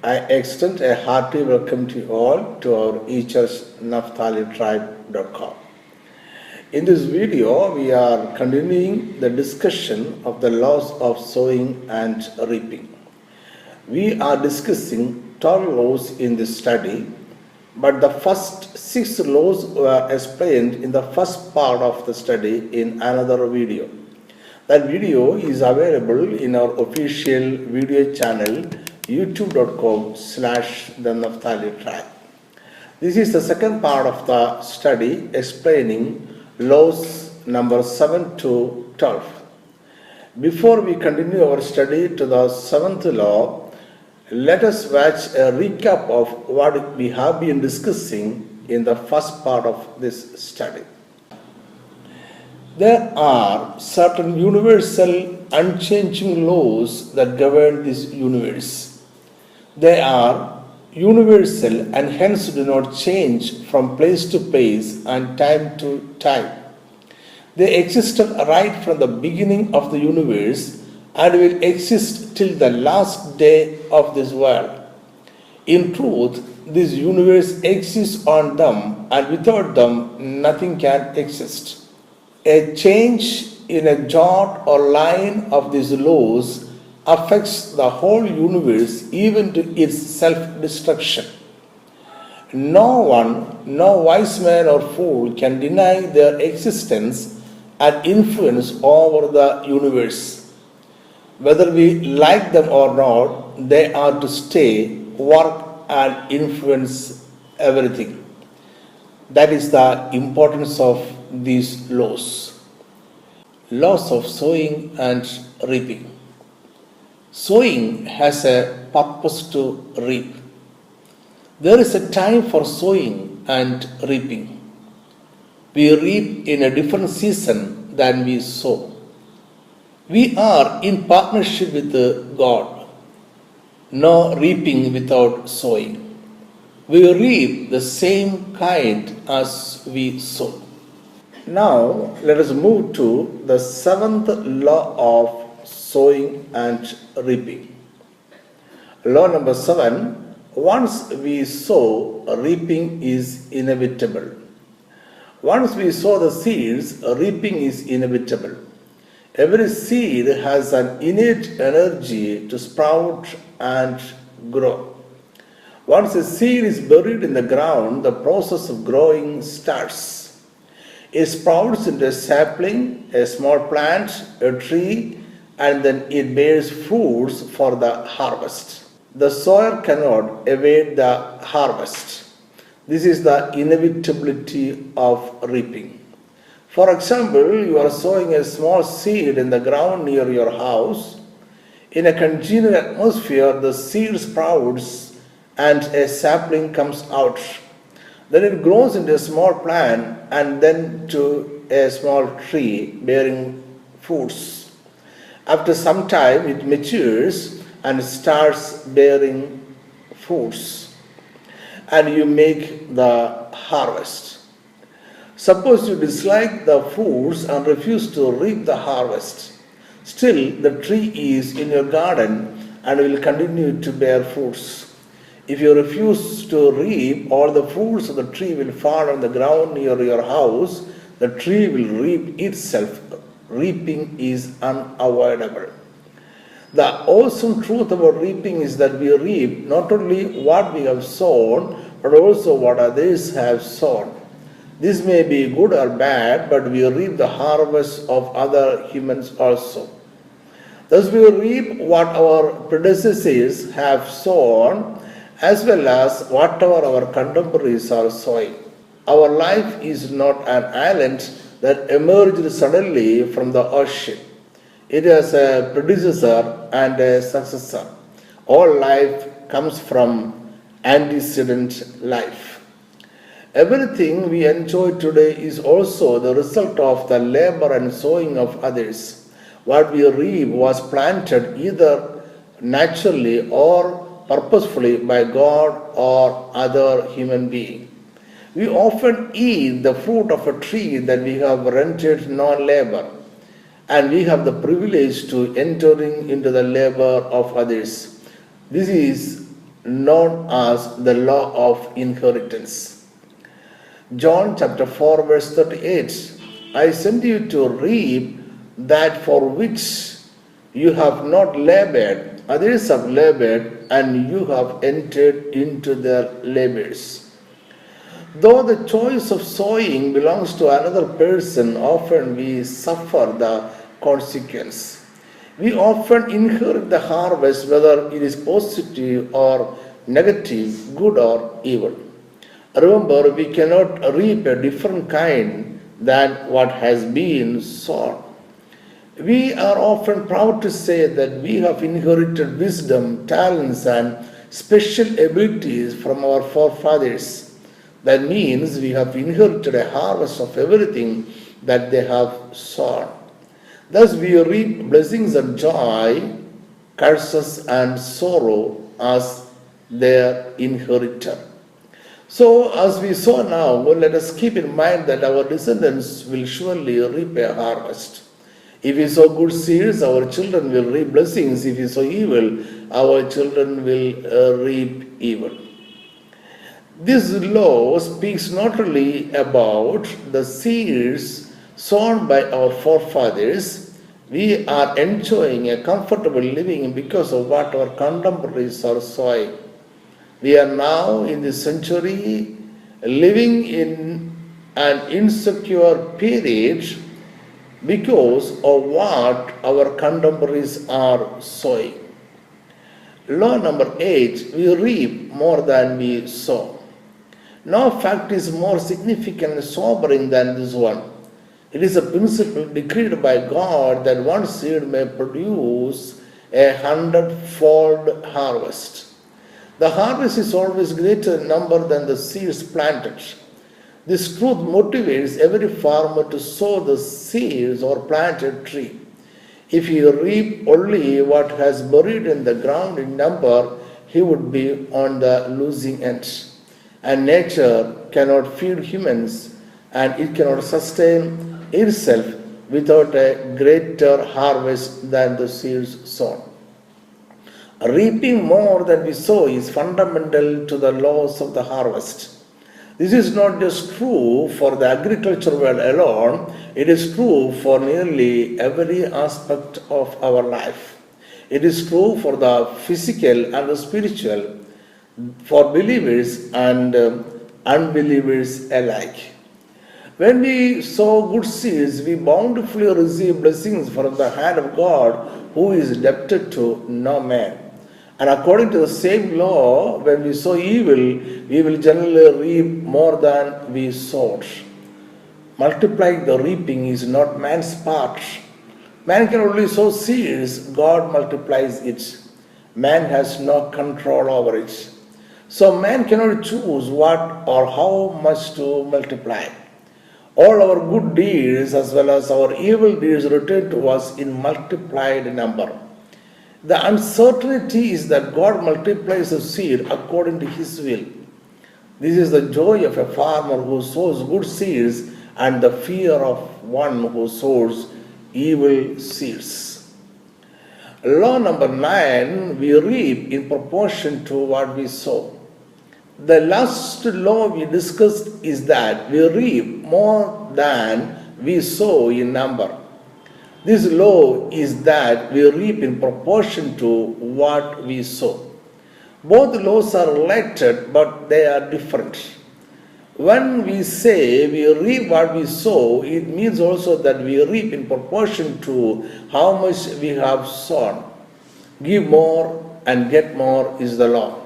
I extend a hearty welcome to you all to our eChurchNaphtaliTribe.com. In this video, we are continuing the discussion of the laws of sowing and reaping. We are discussing 12 laws in this study, but the first 6 laws were explained in the first part of the study in another video. That video is available in our official video channel youtube.com/the Naphtali Tribe. This is the second part of the study explaining laws number 7 to 12. Before we continue our study to the 7th law, let us watch a recap of what we have been discussing in the first part of this study. There are certain universal, unchanging laws that govern this universe. They are universal and hence do not change from place to place and time to time. They existed right from the beginning of the universe and will exist till the last day of this world. In truth, this universe exists on them, and without them, nothing can exist. A change in a jot or line of these laws affects the whole universe, even to its self-destruction. No one, no wise man or fool can deny their existence and influence over the universe. Whether we like them or not, they are to stay, work, and influence everything. That is the importance of these laws. Laws of sowing and reaping. Sowing has a purpose to reap. There is a time for sowing and reaping. We reap in a different season than we sow. We are in partnership with God. No reaping without sowing. We reap the same kind as we sow. Now, let us move to the 7th law of sowing and reaping. Law number 7. Once we sow, reaping is inevitable. Once we sow the seeds, reaping is inevitable. Every seed has an innate energy to sprout and grow. Once a seed is buried in the ground, the process of growing starts. It sprouts into a sapling, a small plant, a tree, and then it bears fruits for the harvest. The sower cannot evade the harvest. This is the inevitability of reaping. For example, you are sowing a small seed in the ground near your house. In a congenial atmosphere, the seed sprouts and a sapling comes out. Then it grows into a small plant and then to a small tree bearing fruits. After some time, it matures and starts bearing fruits, and you make the harvest. Suppose you dislike the fruits and refuse to reap the harvest. Still, the tree is in your garden and will continue to bear fruits. If you refuse to reap, all the fruits of the tree will fall on the ground near your house. The tree will reap itself. Reaping is unavoidable. The awesome truth about reaping is that we reap not only what we have sown, but also what others have sown. This may be good or bad, but we reap the harvest of other humans also. Thus we reap what our predecessors have sown, as well as whatever our contemporaries are sowing. Our life is not an island that emerged suddenly from the ocean. It has a predecessor and a successor. All life comes from antecedent life. Everything we enjoy today is also the result of the labor and sowing of others. What we reap was planted either naturally or purposefully by God or other human being. We often eat the fruit of a tree that we have rented non-labor, and we have the privilege to entering into the labor of others. This is known as the law of inheritance. John chapter 4, verse 38. I send you to reap that for which you have not labored, others have labored, and you have entered into their labors. Though the choice of sowing belongs to another person, often we suffer the consequence. We often inherit the harvest, whether it is positive or negative, good or evil. Remember, we cannot reap a different kind than what has been sown. We are often proud to say that we have inherited wisdom, talents, and special abilities from our forefathers. That means we have inherited a harvest of everything that they have sown. Thus, we reap blessings and joy, curses and sorrow as their inheritor. So, as we saw now, let us keep in mind that our descendants will surely reap a harvest. If we sow good seeds, our children will reap blessings. If we sow evil, our children will reap evil. This law speaks not only about the seeds sown by our forefathers. We are enjoying a comfortable living because of what our contemporaries are sowing. We are now in this century living in an insecure period because of what our contemporaries are sowing. Law number 8, we reap more than we sow. No fact is more significant and sobering than this one. It is a principle decreed by God that one seed may produce 100-fold harvest. The harvest is always greater in number than the seeds planted. This truth motivates every farmer to sow the seeds or plant a tree. If he reap only what has buried in the ground in number, he would be on the losing end. And nature cannot feed humans, and it cannot sustain itself without a greater harvest than the seeds sown. Reaping more than we sow is fundamental to the laws of the harvest. This is not just true for the agriculture world alone, it is true for nearly every aspect of our life. It is true for the physical and the spiritual, for believers and unbelievers alike. When we sow good seeds, we bountifully receive blessings from the hand of God, who is debted to no man. And according to the same law, when we sow evil, we will generally reap more than we sowed. Multiplying the reaping is not man's part. Man can only sow seeds, God multiplies it. Man has no control over it. So man cannot choose what or how much to multiply. All our good deeds as well as our evil deeds return to us in multiplied number. The uncertainty is that God multiplies the seed according to His will. This is the joy of a farmer who sows good seeds and the fear of one who sows evil seeds. Law number 9, we reap in proportion to what we sow. The last law we discussed is that we reap more than we sow in number. This law is that we reap in proportion to what we sow. Both laws are related, but they are different. When we say we reap what we sow, it means also that we reap in proportion to how much we have sown. Give more and get more is the law.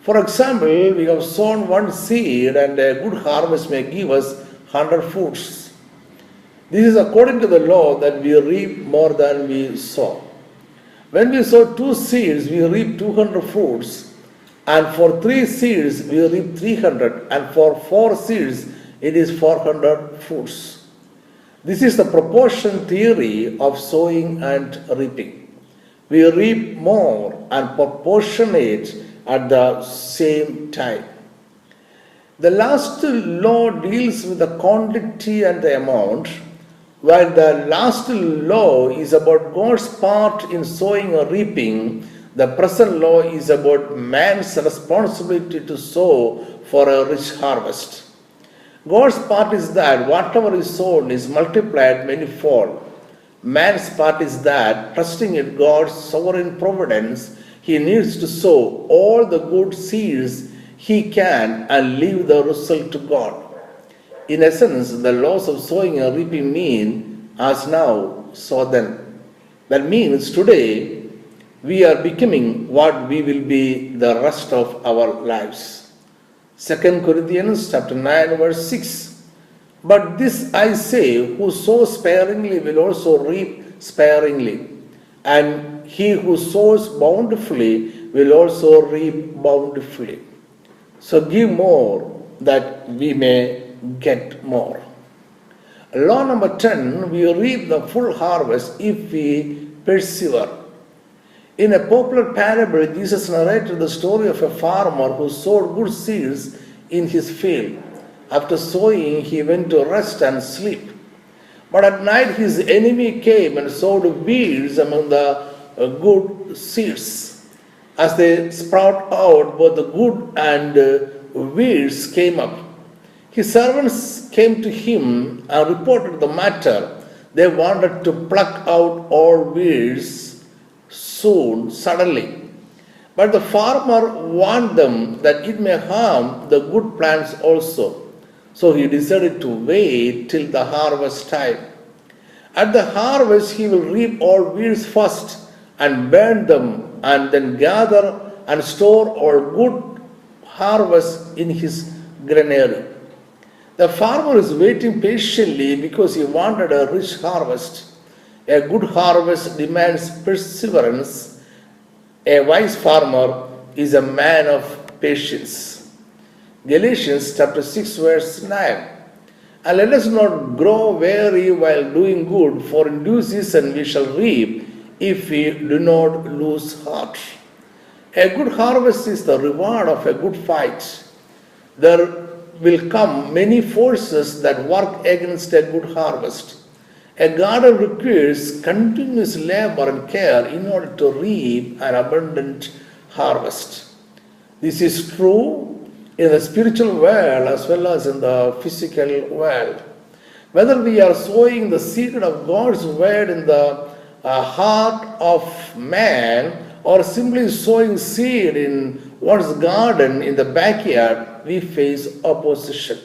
For example, we have sown one seed and a good harvest may give us 100 fruits. This is according to the law that we reap more than we sow. When we sow 2 seeds, we reap 200 fruits, and for 3 seeds, we reap 300, and for 4 seeds, it is 400 fruits. This is the proportion theory of sowing and reaping. We reap more and proportionate at the same time. The last law deals with the quantity and the amount, while the last law is about God's part in sowing or reaping. The present law is about man's responsibility to sow for a rich harvest. God's part is that whatever is sown is multiplied manifold. Man's part is that, trusting in God's sovereign providence, he needs to sow all the good seeds he can and leave the result to God. In essence, the laws of sowing and reaping mean as now, so then. That means today we are becoming what we will be the rest of our lives. 2 Corinthians chapter 9 verse 6. But this I say, who sows sparingly will also reap sparingly, and he who sows bountifully will also reap bountifully. So give more that we may get more. Law number 10, we reap the full harvest if we persevere. In a popular parable, Jesus narrated the story of a farmer who sowed good seeds in his field. After sowing, he went to rest and sleep. But at night, his enemy came and sowed weeds among the good seeds. As they sprout out, both the good and weeds came up. His servants came to him and reported the matter. They wanted to pluck out all weeds suddenly. But the farmer warned them that it may harm the good plants also. So he decided to wait till the harvest time. At the harvest, he will reap all weeds first and burn them, and then gather and store all good harvest in his granary. The farmer is waiting patiently because he wanted a rich harvest. A good harvest demands perseverance. A wise farmer is a man of patience. Galatians chapter 6 verse 9. And let us not grow weary while doing good, for in due season we shall reap if we do not lose heart. A good harvest is the reward of a good fight. There will come many forces that work against a good harvest. A garden requires continuous labor and care in order to reap an abundant harvest. This is true in the spiritual world as well as in the physical world. Whether we are sowing the seed of God's word in the heart of man or simply sowing seed in one's garden in the backyard, we face opposition.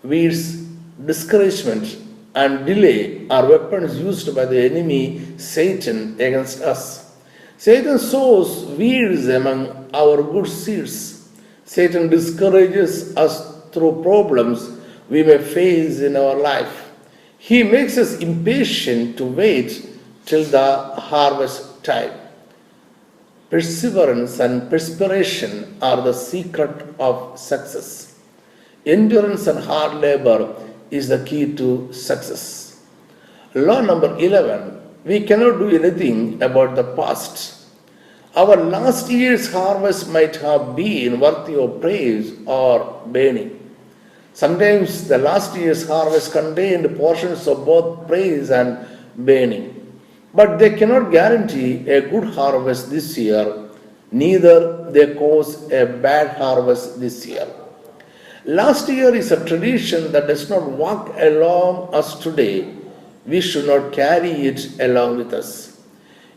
Weeds, discouragement, and delay are weapons used by the enemy Satan against us. Satan sows weeds among our good seeds. Satan discourages us through problems we may face in our life. He makes us impatient to wait till the harvest time. Perseverance and perspiration are the secret of success. Endurance and hard labor is the key to success. Law number 11, we cannot do anything about the past. Our last year's harvest might have been worthy of praise or burning. Sometimes the last year's harvest contained portions of both praise and burning. But they cannot guarantee a good harvest this year, neither they cause a bad harvest this year. Last year is a tradition that does not walk along us today. We should not carry it along with us.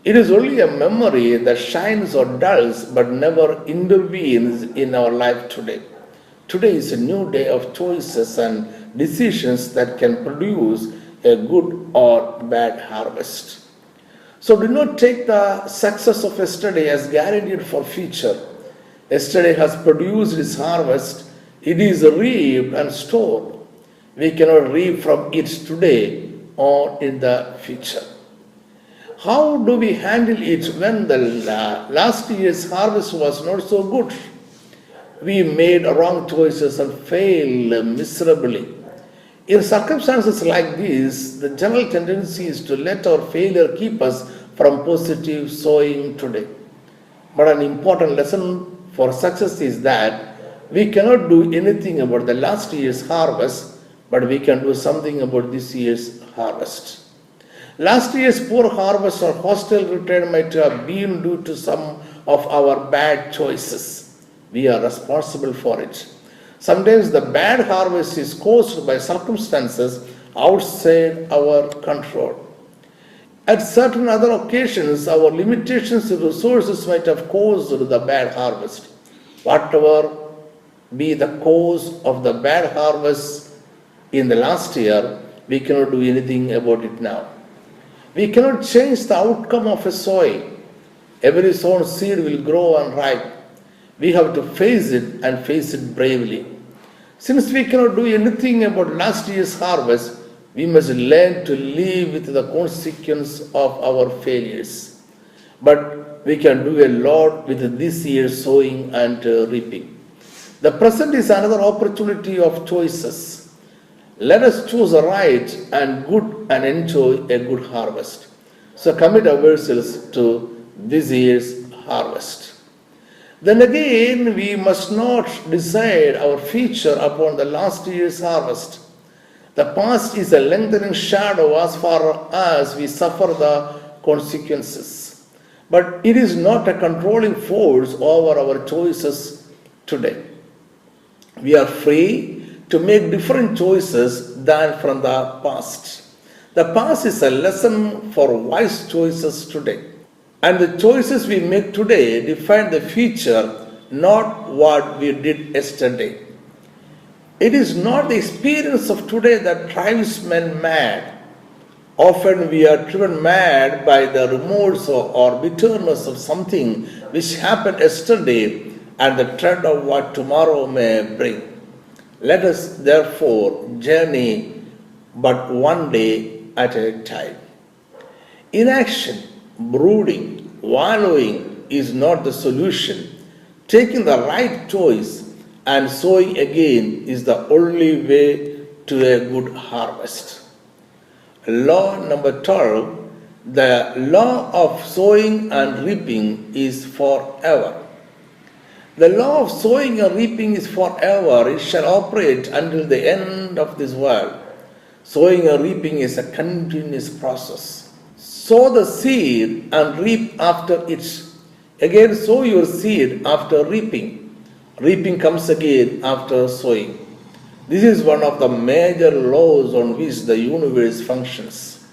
It is only a memory that shines or dulls but never intervenes in our life today. Today is a new day of choices and decisions that can produce a good or bad harvest. So do not take the success of yesterday as guaranteed for future. Yesterday has produced its harvest. It is reaped and stored. We cannot reap from it today or in the future. How do we handle it when the last year's harvest was not so good? We made wrong choices and failed miserably. In circumstances like this, the general tendency is to let our failure keep us from positive sowing today. But an important lesson for success is that we cannot do anything about the last year's harvest, but we can do something about this year's harvest. Last year's poor harvest or hostile return might have been due to some of our bad choices. We are responsible for it. Sometimes the bad harvest is caused by circumstances outside our control. At certain other occasions, our limitations in resources might have caused the bad harvest. Whatever be the cause of the bad harvest in the last year, we cannot do anything about it now. We cannot change the outcome of a soil. Every sown seed will grow and ripe. We have to face it and face it bravely. Since we cannot do anything about last year's harvest, we must learn to live with the consequence of our failures. But we can do a lot with this year's sowing and reaping. The present is another opportunity of choices. Let us choose right and good and enjoy a good harvest. So commit ourselves to this year's harvest. Then again, we must not decide our future upon the last year's harvest. The past is a lengthening shadow as far as we suffer the consequences. But it is not a controlling force over our choices today. We are free to make different choices than from the past. The past is a lesson for wise choices today. And the choices we make today define the future, not what we did yesterday. It is not the experience of today that drives men mad. Often we are driven mad by the remorse or bitterness of something which happened yesterday and the dread of what tomorrow may bring. Let us therefore journey but one day at a time. Inaction, brooding, wallowing is not the solution. Taking the right choice and sowing again is the only way to a good harvest. Law number 12, the law of sowing and reaping is forever. The law of sowing and reaping is forever. It shall operate until the end of this world. Sowing and reaping is a continuous process. Sow the seed and reap after it. Again, sow your seed after reaping. Reaping comes again after sowing. This is one of the major laws on which the universe functions.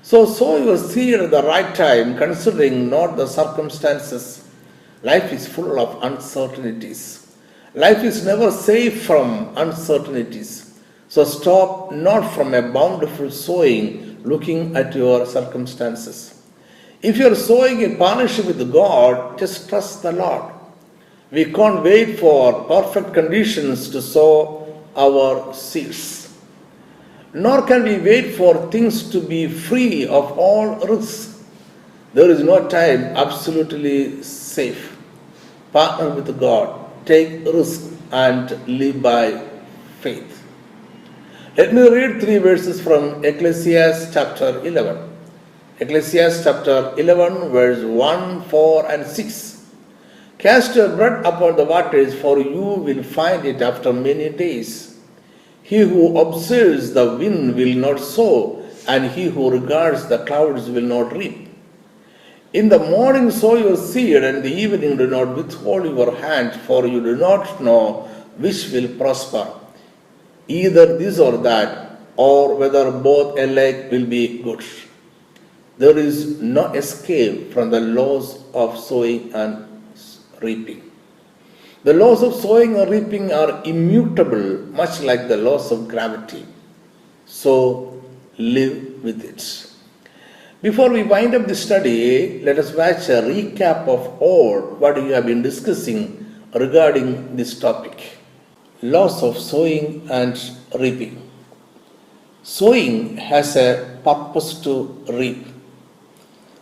So sow your seed at the right time, considering not the circumstances. Life is full of uncertainties. Life is never safe from uncertainties. So stop not from a bountiful sowing, looking at your circumstances. If you are sowing in partnership with God, just trust the Lord. We can't wait for perfect conditions to sow our seeds. Nor can we wait for things to be free of all risks. There is no time absolutely safe. Partner with God, take risk and live by faith. Let me read 3 verses from Ecclesiastes chapter 11. Ecclesiastes chapter 11 verse 1, 4 and 6. Cast your bread upon the waters, for you will find it after many days. He who observes the wind will not sow, and he who regards the clouds will not reap. In the morning sow your seed, and in the evening do not withhold your hand, for you do not know which will prosper, either this or that, or whether both alike will be good. There is no escape from the laws of sowing and reaping. The laws of sowing and reaping are immutable, much like the laws of gravity. So live with it. Before we wind up the study, let us watch a recap of all what we have been discussing regarding this topic. Laws of sowing and reaping. Sowing has a purpose to reap.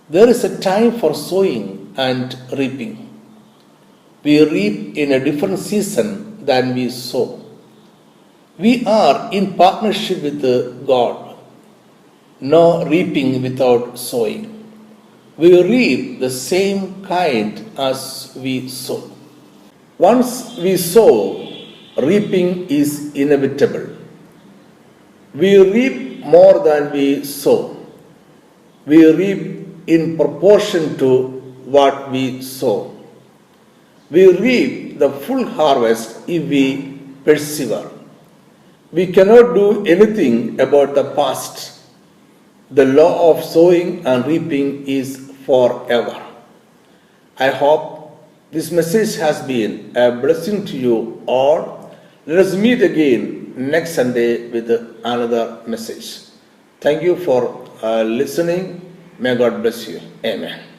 There is a time for sowing and reaping. We reap in a different season than we sow. We are in partnership with God. No reaping without sowing. We reap the same kind as we sow. Once we sow, reaping is inevitable. We reap more than we sow. We reap in proportion to what we sow. We reap the full harvest if we persevere. We cannot do anything about the past. The law of sowing and reaping is forever. I hope this message has been a blessing to you all. Let us meet again next Sunday with another message. Thank you for listening. May God bless you. Amen.